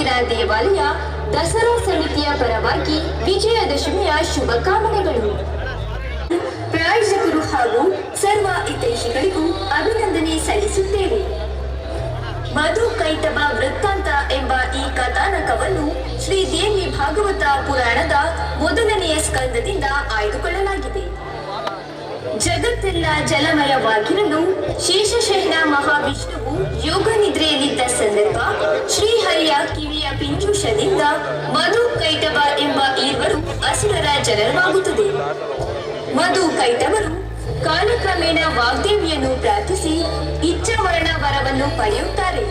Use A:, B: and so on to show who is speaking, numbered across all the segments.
A: ಮಂದಿರ ದೇವಾಲಯ ದಸರಾ ಸಮಿತಿಯ ಪರವಾಗಿ ವಿಜಯದಶಮಿಯ ಶುಭಕಾಮನೆಗಳು. ಪ್ರಾಯೋಜಕರು ಹಾಗೂ ಸರ್ವ ಹಿತೈಷಿಗಳಿಗೂ ಅಭಿನಂದನೆ ಸಲ್ಲಿಸುತ್ತೇವೆ. ಮಧು ಕೈಟಭ ವೃತ್ತಾಂತ ಎಂಬ ಈ ಕಥಾನಕವನ್ನು ಶ್ರೀ ದೇವಿ ಭಾಗವತ ಪುರಾಣದ ಮೊದಲನೆಯ ಸ್ಕಂದದಿಂದ ಆಯ್ದುಕೊಳ್ಳಲಾಗಿದೆ. ಜಗತ್ತೆಲ್ಲ ಜಲಮಯವಾಗಿರಲು ಶೇಷಶಯನ ಮಹಾವಿಷ್ಣುವು ಯೋಗ ನಿದ್ರೆಯಲ್ಲಿದ್ದ ಸಂದರ್ಭ ಶ್ರೀಹರಿಯ ಕಿವಿಯ ಪಿಂಜೂಷದಿಂದ ಮಧು ಕೈಟಭ ಎಂಬ ಈರ್ವರು ಅಸುರರ ಜನನವಾಗುತ್ತದೆ. ಮಧು ಕೈಟಭರು ಕಾಲಕ್ರಮೇಣ ವಾಗ್ದೇವಿಯನ್ನು ಪ್ರಾರ್ಥಿಸಿ ಇಚ್ಛಾವರಣ ವರವನ್ನು ಪಡೆಯುತ್ತಾರೆ.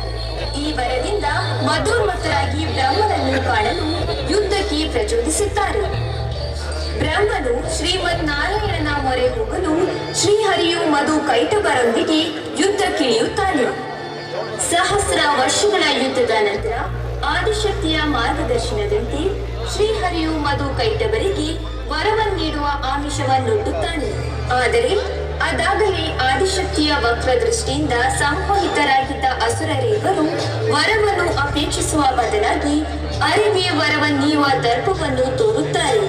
A: ಈ ವರದಿಂದ ಮಧೋನ್ಮತ್ತರಾಗಿ ಬ್ರಹ್ಮನನ್ನು ಕಾಣಲು ಯುದ್ಧಕ್ಕೆ ಪ್ರಚೋದಿಸುತ್ತಾರೆ. ಬ್ರಹ್ಮನು ಶ್ರೀಮದ್ ನಾರಾಯಣನ ಮೊರೆ ಹೋಗಲು ಶ್ರೀಹರಿಯು ಮಧು ಕೈಟಭರೊಂದಿಗೆ ಯುದ್ಧಕ್ಕಿಳಿಯುತ್ತಾನೆ. ಸಹಸ್ರ ವರ್ಷಗಳ ಯುದ್ಧದ ನಂತರ ಆದಿಶಕ್ತಿಯ ಮಾರ್ಗದರ್ಶನದಂತೆ ಶ್ರೀಹರಿಯು ಮಧು ಕೈಟಭರಿಗೆ ವರವನ್ನೀಡುವ ಆಮಿಷವನ್ನೊಡ್ಡುತ್ತಾನೆ. ಆದರೆ ಅದಾಗಲೇ ಆದಿಶಕ್ತಿಯ ವಕ್ರ ದೃಷ್ಟಿಯಿಂದ ಸಂಮೋಹಿತರಾಗಿದ್ದ ಅಸುರರೇವರು ವರವನ್ನು ಅಪೇಕ್ಷಿಸುವ ಬದಲಾಗಿ ಅರಿವಿಯ ವರವನ್ನೀಯುವ ದರ್ಪವನ್ನು ತೋರುತ್ತಾರೆ.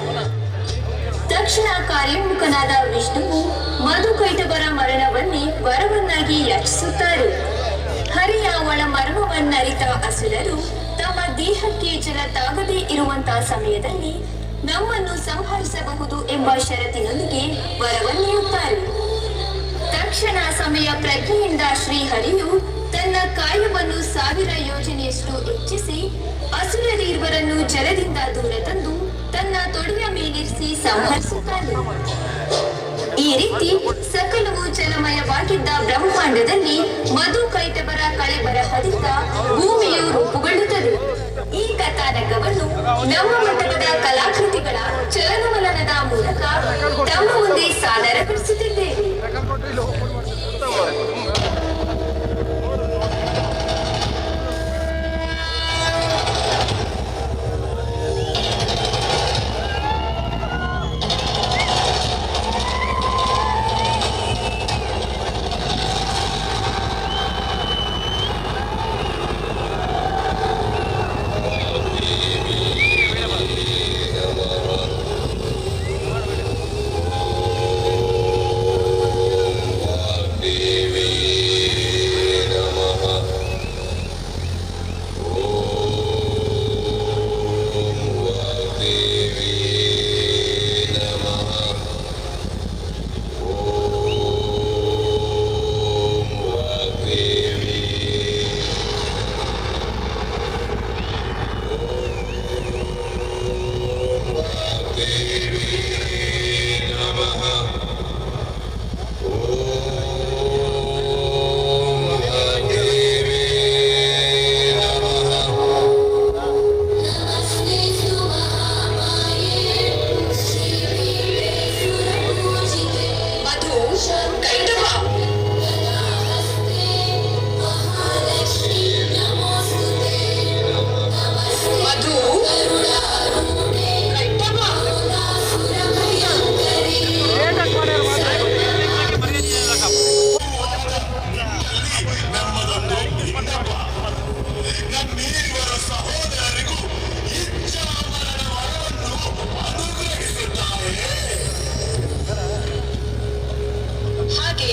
A: ತಕ್ಷಣ ಕಾರ್ಯೋನ್ಮುಖನಾದ ವಿಷ್ಣುವು ಮಧು ಕೈಟಭರ ಮರಣವನ್ನೇ ವರವನ್ನಾಗಿ ಯಾಚಿಸುತ್ತಾರೆ. ಹರಿಯ ಒಳ ಮರ್ಮವನ್ನರಿತ ಅಸುರರು ತಮ್ಮ ದೇಹಕ್ಕೆ ಜಲ ತಾಗದೇ ಇರುವಂತಹ ಸಮಯದಲ್ಲಿ ನಮ್ಮನ್ನು ಸಂಹರಿಸಬಹುದು ಎಂಬ ಷರತ್ತಿನೊಂದಿಗೆ ವರವನ್ನೀಯುತ್ತಾರೆ. ತಕ್ಷಣ ಸಮಯ ಪ್ರಜ್ಞೆಯಿಂದ ಶ್ರೀಹರಿಯು ತನ್ನ ಕಾಯವನ್ನು 1000 ಯೋಜನೆಯಷ್ಟು ಹೆಚ್ಚಿಸಿ ಅಸುರರೀರ್ವರನ್ನು ಜಲದಿಂದ ದೂರ ತಂದು ತನ್ನ ತೊಡೆಯ ಮೇಲಿರಿಸಿ ಸಂಹರಿಸುತ್ತಾನೆ. ಈ ರೀತಿ ಸಕಲವು ಜಲಮಯವಾಗಿದ್ದ ಬ್ರಹ್ಮಾಂಡದಲ್ಲಿ ಮಧು ಕೈಟಭರ ಕಳೆಬರಹದಿಂದ ಭೂಮಿಯು ರೂಪುಗೊಳ್ಳುತ್ತದೆ. ಈ ಕಥಾನಕವನ್ನು ನಮ್ಮ ಮಟ್ಟದ ಕಲಾಕೃತಿಗಳ ಚಲನವಲನದ ಮೂಲಕ ತಮ್ಮ ಮುಂದೆ ಸಾದರಪಡಿಸುತ್ತಿದ್ದೇವೆ. ಹಾಗೆ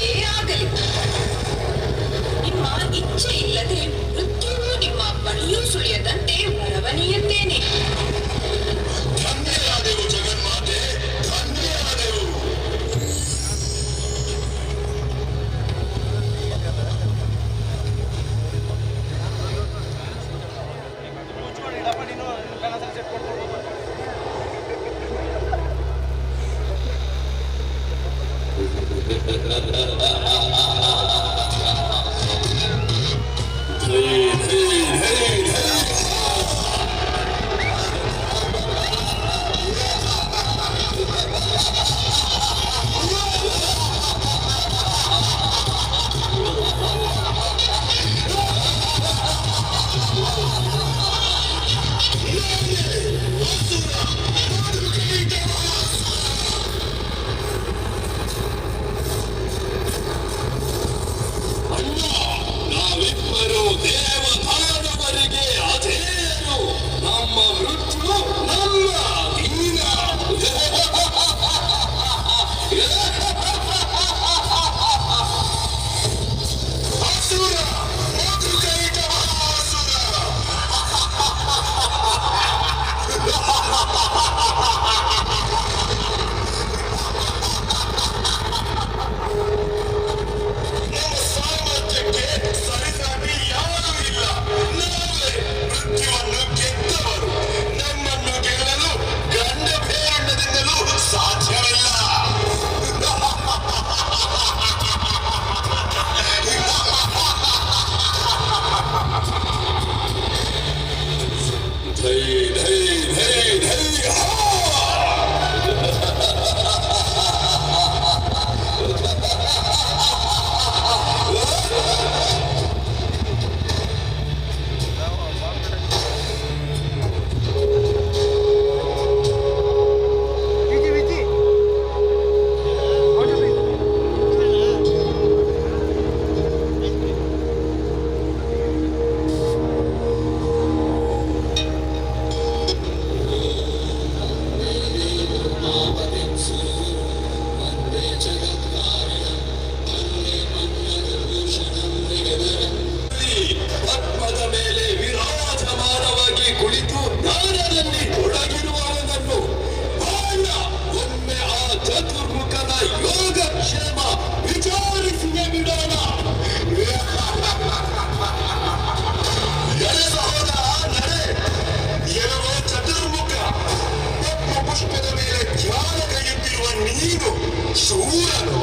B: ವೀರನು?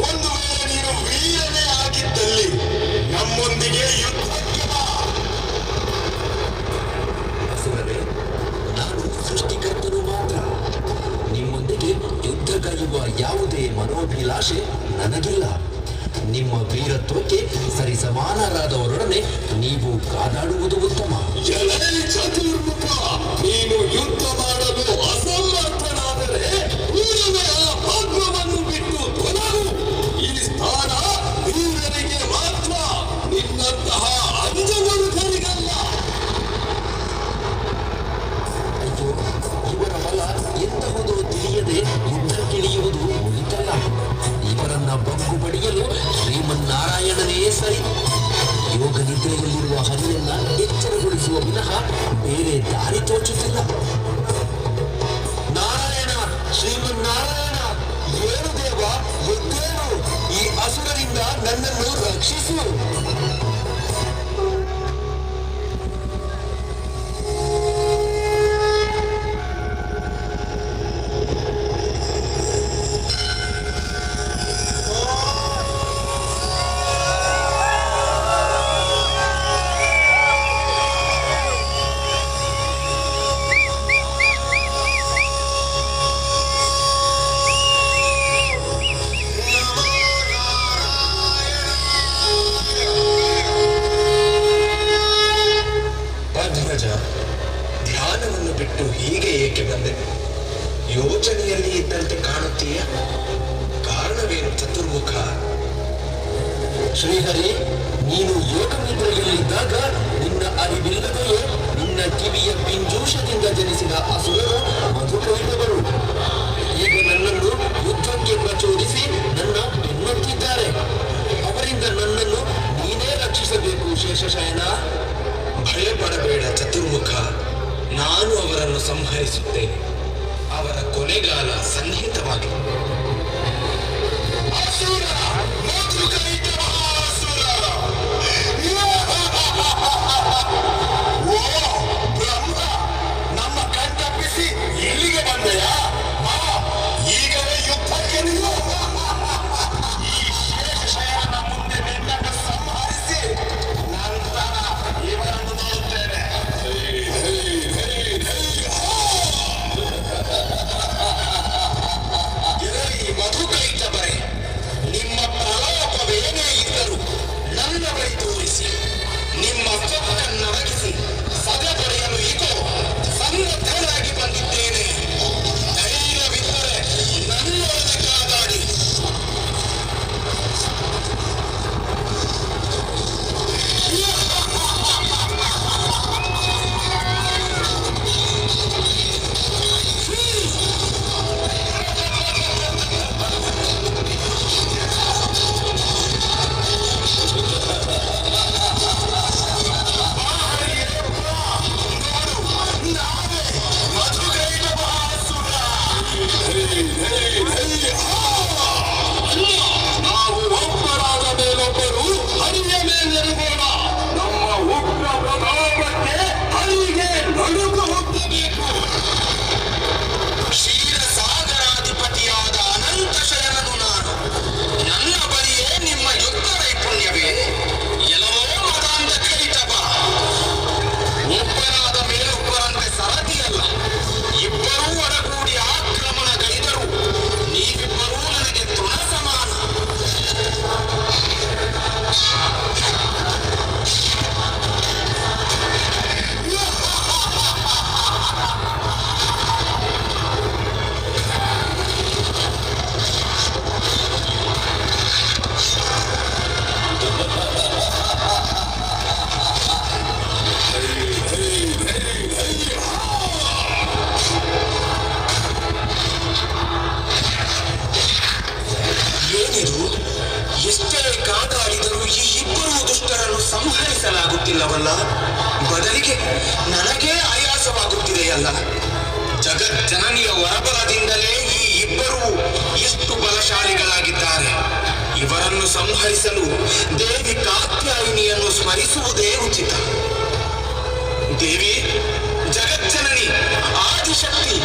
B: ಒಂದು ವೇಳೆ ನೀನು ವೀರನೇ ಆಗಿದ್ದಲ್ಲಿ ನಮ್ಮೊಂದಿಗೆ ಯುದ್ಧಕ್ಕೆ ಬಾ.
C: ಅಸುರರೇ, ನಾನು ಸೃಷ್ಟಿಕರ್ತನು ಮಾತ್ರ. ನಿಮ್ಮೊಂದಿಗೆ ಯುದ್ಧಗೈಯುವ ಯಾವುದೇ ಮನೋಭಿಲಾಷೆ ನನಗಿಲ್ಲ. ನಿಮ್ಮ ವೀರತ್ವಕ್ಕೆ ಸರಿಸಮಾನರಾದವರೊಡನೆ ನೀವು ಕಾದಾಡುವುದು ಉತ್ತಮ.
B: ಎಲೈ ಚತುರ್ಮುಖ, ನೀನು ಯುದ್ಧ ಮಾಡಲು ಅಸಮರ್ಥನಾದರೆ ಕೂಡಲೇ ಆ ಭಾಗ್ಯವನ್ನು ಬಿಟ್ಟು ತೊಲಗು. ಈ ಸ್ಥಾನ ವೀರರಿಗೆ ಮಾತ್ರ, ನಿನ್ನಂತಹ ಅಂಜಮರುಕರಿಗಲ್ಲ.
C: ಅಯ್ಯೋ, ಇವರ ಬಲ ಎಂತಹುದೋ ತಿಳಿಯದೆ ಯುದ್ಧಕ್ಕಿಳಿಯುವುದು ಒಳಿತಲ್ಲ. ಇವರನ್ನ ಬಗ್ಗು ಬಡಿಯಲು ಶ್ರೀಮನ್ನಾರಾಯಣನೇ ಸರಿ. ಯೋಗ ನಿದ್ರೆಯಲ್ಲಿರುವ ಹರಿಯನ್ನ ಎಚ್ಚರಗೊಳಿಸುವ ವಿನಃ ಬೇರೆ ದಾರಿ ತೋಚುತ್ತಿಲ್ಲ.
B: ನಾರಾಯಣ, ಶ್ರೀಮನ್ನಾರಾಯಣ, ಏನು ದೇವ, ಎದ್ದೇಳು. ಈ ಅಸುರರಿಂದ ನನ್ನನ್ನು ರಕ್ಷಿಸು. ಧ್ಯಾನವನ್ನು ಬಿಟ್ಟು ಹೀಗೆ ಏಕೆ ಬಂದೆ? ಯೋಚನೆಯಲ್ಲಿ ಇದ್ದಂತೆ ಕಾಣುತ್ತೀಯ. ಕಾರಣವೇನು ಚತುರ್ಮುಖ?
C: ಶ್ರೀಹರಿ, ನೀನು ಯೋಗ ನಿದ್ರೆಯಲ್ಲಿದ್ದಾಗ ನಿನ್ನ ಅರಿವಿಲ್ಲದೆಯೇ ನಿನ್ನ ಕಿವಿಯ ಪಿಂಜೂಷದಿಂದ ಜನಿಸಿದ ಅಸುರರು ಮಧುಕೈಟವರು ಈಗ ನನ್ನನ್ನು ಯುದ್ಧಕ್ಕೆ ಪ್ರಚೋದಿಸಿ ನನ್ನ ಬೆನ್ನತ್ತಿದ್ದಾರೆ. ಅವರಿಂದ ನನ್ನನ್ನು ನೀನೇ ರಕ್ಷಿಸಬೇಕು ಶೇಷಶಯನ.
B: ಭಯಪಡಬೇಡ ಚತುರ್ಮುಖ, ನಾನು ಅವರನ್ನು ಸಂಹರಿಸುತ್ತೇನೆ. ಅವರ ಕೊನೆಗಾಲ ಸನ್ನಿಹಿತವಾಗಿದೆ. ಅಸುರ, ಮಧುಕೈಟ ಮಹಾಸುರ! ಓ ಬ್ರಹ್ಮ, ನಮ್ಮ ಕಣ್ತಪ್ಪಿಸಿ ಇಲ್ಲಿಗೆ ಬಂದೆಯಾ? ಈಗಲೇ ಯುದ್ಧಕ್ಕೆ ನಿಲ್ಲು. ಈ ಶೇಷಶಯನ ಮುಂದೆ ನಿನ್ನನ್ನು ಸಂಹರಿಸಿ ನಂತರ ಇವರನ್ನು ನೋಡುತ್ತೇನೆ. ಮಧುಕೈಟವರೇ, ನಿಮ್ಮ ಪ್ರಲಾಪವೇನೇ ಇದ್ದರೂ ನನ್ನ ಬಳಿ ತೋರಿಸಿ. ನಿಮ್ಮ ಸೊಕ್ಕನ್ನಡಗಿಸಿ ಸದೆ ಪಡೆಯಲು ಇಗೋ ಸನ್ನದ್ಧನಾಗಿ ಬಂದಿದ್ದೇನೆ. ಧೈರ್ಯವಿದ್ದರೆ ನನ್ನೊಡನೆ ಕಾದಾಡಿ. ನಾವು ಒಬ್ಬರಾದ ಮೇಲೊಬ್ಬರು ಹರಿಯ ಮೇಲೆರಗೋಣ. ನಮ್ಮ ಉಗ್ರ ಪ್ರತಾಪಕ್ಕೆ ಹರಿಗೆ ನಡುಕು ಹುಟ್ಟಬೇಕು. ಕ್ಷೀರಸಾಗರಾಧಿಪತಿಯಾದ ಅನಂತ ಶಯನನು ನಾನು. ನನ್ನ ಬಳಿಯೇ ನಿಮ್ಮ ಯುದ್ಧ ನೈಪುಣ್ಯವೇ? ಎಲ್ಲವೋ ಮದಾಂಧ ಕೈಟವ. ಒಬ್ಬರಾದ ಮೇಲೊಬ್ಬರಂತೆ ಸರದಿಯಲ್ಲ. ಇಬ್ಬರೂ ಒಡಗೂಡಿ ಆಕ್ರಮಣ ಗೈದರು. ನೀವಿಬ್ಬರೂ ನನಗೆ ತೃಣ ಸಮಾನ. ಏನಿದು? ಎಷ್ಟೇ ಕಾದಾಡಿದರೂ ಈ ಇಬ್ಬರೂ ದುಷ್ಟರನ್ನು ಸಂಹರಿಸಲಾಗುತ್ತಿಲ್ಲವಲ್ಲ. ಬದಲಿಗೆ ನನಗೇ ಆಯಾಸವಾಗುತ್ತಿದೆಯಲ್ಲ. ಜಗಜ್ಜನನಿಯ ವರಬಲದಿಂದಲೇ ಈ ಇಬ್ಬರೂ ಎಷ್ಟು ಬಲಶಾಲಿಗಳಾಗಿದ್ದಾರೆ. ಇವರನ್ನು ಸಂಹರಿಸಲು ದೇವಿ ಕಾತ್ಯಾಯಿನಿಯನ್ನು ಸ್ಮರಿಸುವುದೇ ಉಚಿತ. ದೇವಿ, ಜಗಜ್ಜನನಿ, ಆದಿಶಕ್ತಿ,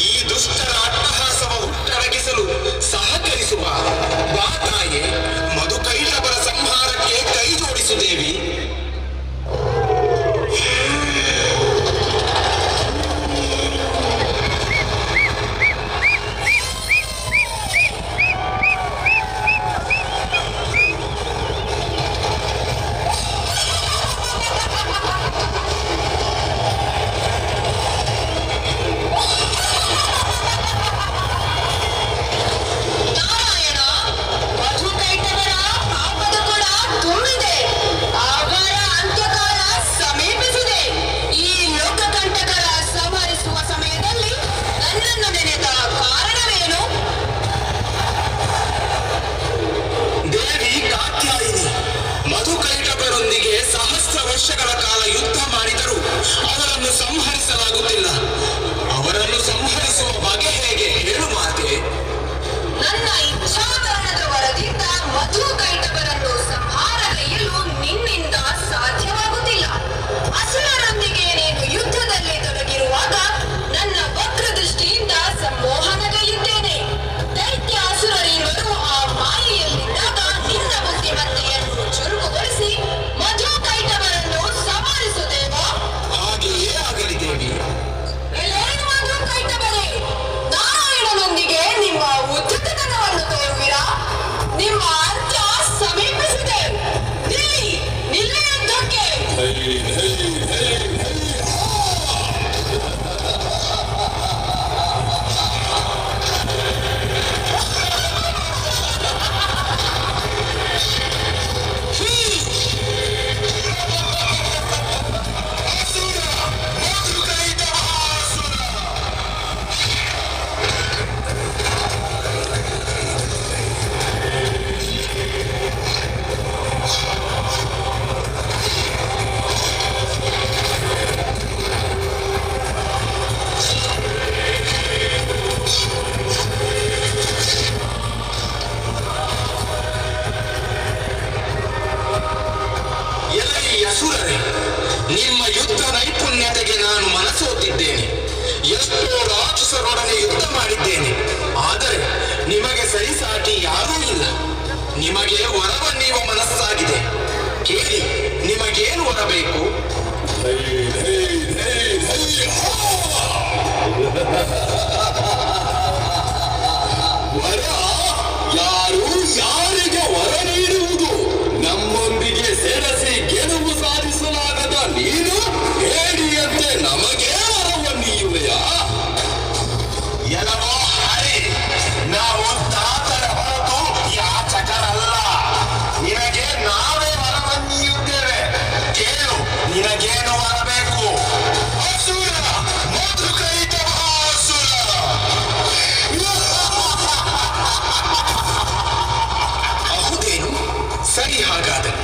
B: ಈ ದುಷ್ಟರ ಅಟ್ಟಹಾಸವ ಹುಟ್ಟಡಗಿಸಲು ಸಹಕರಿಸಿ. ಸಂಹರಿಸು ಬಾ. ಬಾ ತಾಯೆ, ಮಧುಕೈಟಭರ ಸಂಹಾರಕ್ಕೆ ಕೈ ಜೋಡಿಸು ದೇವಿ.
A: ನಾರಾಯಣ, ಮಧುಕೈಟಭರ ಪಾಪದ ಕೊಡ ತುಂಬಿದೆ. ಅವರ ಅಂತ್ಯಕಾಲ ಸಮೀಪಿಸಿದೆ. ಈ ಲೋಕಕಂಟಕರ ಸಂಹರಿಸುವ ಸಮಯದಲ್ಲಿ ನನ್ನನ್ನು ನೆನೆದ ಕಾರಣವೇನು?
B: ದೇವಿ ಕಾತ್ಯಾಯಿನಿ, ಮಧುಕೈಟಭರೊಂದಿಗೆ ಸಹಸ್ರ ವರ್ಷಗಳ ಕಾಲ ಯುದ್ಧ ಮಾಡಿದರೂ ಅವರನ್ನು ಸಂಹರಿಸಲಾಗುತ್ತಿಲ್ಲ. ಅವರನ್ನು ಸಂಹರಿಸುವ ಬಗೆ ಹೇಗೆ ಹೇಳು ಮಾತೆ?
A: ನನ್ನ ಇಚ್ಛಾಕರಣದ ವರದಿಂದ ಮಧುಕೈಟಭರನ್ನು ಸಂಹಾರಗೈಯಲು ನಿನ್ನಿಂದ ಸಾಧ್ಯವಾಗುತ್ತಿಲ್ಲ. ಅಸುರರೊಂದಿಗೆ ನೀನು ಯುದ್ಧದಲ್ಲಿ ತೊಡಗಿರುವಾಗ ನನ್ನ ವಕ್ರದೃಷ್ಟಿಯಿಂದ ಸಂಮೋಹನಗೈಯುತ್ತೇನೆ. ದೈತ್ಯ ಅಸುರರಿರುವರು ಆ ಮಾಯೆಯಲ್ಲಿದ್ದಾಗ ನಿನ್ನ ಬುದ್ಧಿಮತ್ತೆಯನ್ನು ಚುರುಕುಗೊಳಿಸಿ ಮಧುಕೈಟಭರನ್ನು ಸಂಹರಿಸುತ್ತೇವೋ?
B: ಹಾಗೆಯೇ ಆಗಲಿ ದೇವಿ.
A: ಎಲೇನು ಮಧುಕೈಟಭರೆ, ನಾರಾಯಣನೊಂದಿಗೆ ನಿಮ್ಮ ಉದ್ಧತನವನ್ನು ತೋರುವಿರಾ? ನಿಮ್ಮ ಅಂತ್ಯ ಸಮೀಪಿಸಿದೆ. ನಿಲ್ಲಿ, ನಿಲ್ಲಿ ಯುದ್ಧಕ್ಕೆ.
B: ಎಲೈ ಅಸುರರೇ, ನಿಮ್ಮ ಯುದ್ಧ ನೈಪುಣ್ಯತೆಗೆ ನಾನು ಮನಸೋತಿದ್ದೇನೆ. ಎಷ್ಟೋ ರಾಕ್ಷಸರೊಡನೆ ಯುದ್ಧ ಮಾಡಿದ್ದೇನೆ. ಆದರೆ ನಿಮಗೆ ಸರಿಸಾಟಿ ಯಾರೂ ಇಲ್ಲ. ನಿಮಗೆ ವರವನ್ನೀವ ಮನಸ್ಸಾಗಿದೆ. ಕೇಳಿ, ನಿಮಗೇನು ವರ ಬೇಕು?
C: ವರ? ಯಾರು ಯಾರಿಗೆ ವರ ನೀಡುವುದು? ನಮ್ಮೊಂದಿಗೆ ಸೇರಿಸಿ ಗೆಲುವು ಸಾಧಿಸಲಾಗದ ನೀನು ಹೇಳಿಯಂತೆ ನಮಗೆ ವರವನ್ನೀಯುವೆಯಾ?
B: ಎಲ್ಲವೋ ಹರಿ, ನಾವು ದಾತರ ಹೊರತು ಯಾಚಕರಲ್ಲ. ನಿನಗೆ ನಾವೇ ವರವನ್ನೀಯುತ್ತೇವೆ. ಕೇಳು, ನಿನಗೇನು ವರ ಬೇಕು? ಅಸುರ, ಮಧುಕೈಟಭಾಸುರ. ಹೌದೇನು? ಸರಿ, ಹಾಗಾದರೆ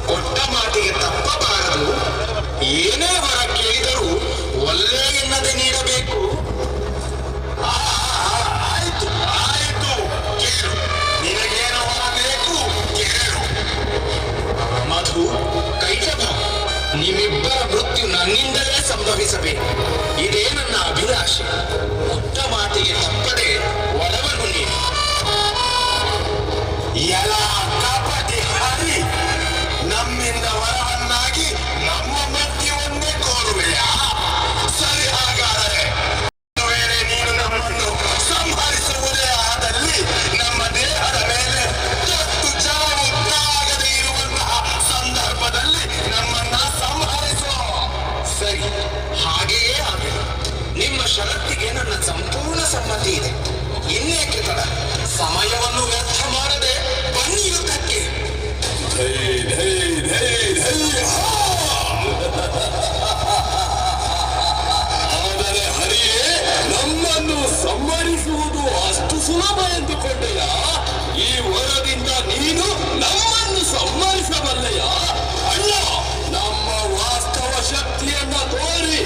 B: ಕೊಟ್ಟ ಮಾತಿಗೆ ತಪ್ಪಬಾರದು. ಏನೇ ವರ ಕೇಳಿದರೂ ಒಳ್ಳೆ ಎನ್ನದೆ ನೀಡಬೇಕು. ಆಯ್ತು ಆಯ್ತು, ಕೇಳು, ನಿನಗೇನು ವರ ಬೇಕು ಕೇಳು. ಮಧು, ಕೈಟಭ, ನಿಮ್ಮಿಬ್ಬರ ಮೃತ್ಯು ನನ್ನಿಂದಲೇ ಸಂಭವಿಸಬೇಕು. ಇದೇ ನನ್ನ ಅಭಿಲಾಷೆ. ಕೊಟ್ಟ ಮಾತಿಗೆ ತಪ್ಪದೆ ವರವನ್ನು ನೀಡಿ. ಎಲ್ಲ ಕಪಟಿ ಹರಿ, ನಮ್ಮಿಂದ ವರವನ್ನಾಗಿ ನಮ್ಮ ಮೃತ್ಯುವನ್ನೇ ಕೋರುವೆಯಾ? ಸರಿ, ಹಾಗಾದರೆ ವೇಳೆ ನೀನು ನಮ್ಮನ್ನು ಸಂಹರಿಸುವುದೇ ಆದಲ್ಲಿ ನಮ್ಮ ದೇಹದ ಮೇಲೆ ತತ್ತು ಚಾವು ತಾಗದೇ ಇರುವಂತಹ ಸಂದರ್ಭದಲ್ಲಿ ನಮ್ಮನ್ನ ಸಂಹರಿಸು. ಸರಿ, ಹಾಗೆಯೇ ಆಗಲಿ. ನಿಮ್ಮ ಷರತ್ತಿಗೆ ನನ್ನ ಸಂಪೂರ್ಣ ಸಮ್ಮತಿ ಇದೆ. ಇನ್ನೇಕೆ ತಡ? ಸಮಯವನ್ನು ವ್ಯರ್ಥ ಮಾಡದೆ ಬನ್ನಿ ಯುದ್ಧಕ್ಕೆ.
C: ಆದರೆ ಹರಿಯೇ, ನಮ್ಮನ್ನು ಸಂಹರಿಸುವುದು ಅಷ್ಟು ಸುಲಭ ಎಂದುಕೊಂಡೆಯಾ? ಈ ವರದಿಂದ ನೀನು ನಮ್ಮನ್ನು ಸಂಹರಿಸಬಲ್ಲೆಯಾ? ಅಲ್ಲ, ನಮ್ಮ ವಾಸ್ತವ ಶಕ್ತಿಯನ್ನ ತೋರಿ